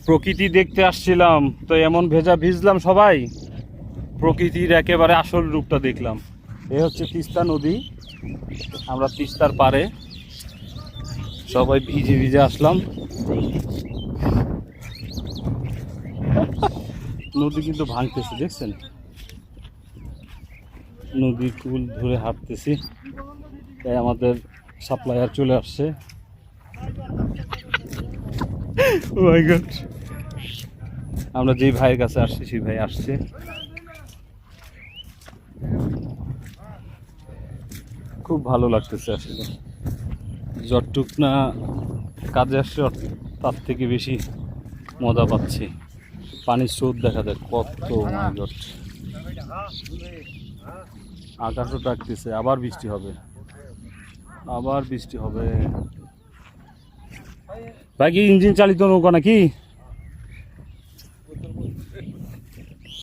প্রকৃতি দেখতে আসছিলাম, তো এমন ভেজা ভিজলাম সবাই, প্রকৃতির একেবারে আসল রূপটা দেখলাম। এ হচ্ছে তিস্তা নদী, আমরা তিস্তার পারে সবাই ভিজে ভিজে আসলাম। নদী কিন্তু ভাঙতেছে, দেখছেন? নদীর কুল ধরে হাঁটতেছি, তাই আমাদের সাপ্লায়ার চলে আসছে। ও মাই গড, আমরা যেই ভাইয়ের কাছে আসছি সেই ভাই আসছে। খুব ভালো লাগতেছে আসলে, যতটুক না কাজে আসছে তার থেকে বেশি মজা পাচ্ছি। পানির স্রোত দেখা যায় কত, মাই গড। আকাশও ডাকতেছে, আবার বৃষ্টি হবে, আবার বৃষ্টি হবে। ভাই কি ইঞ্জিন চালিত নৌকা নাকি?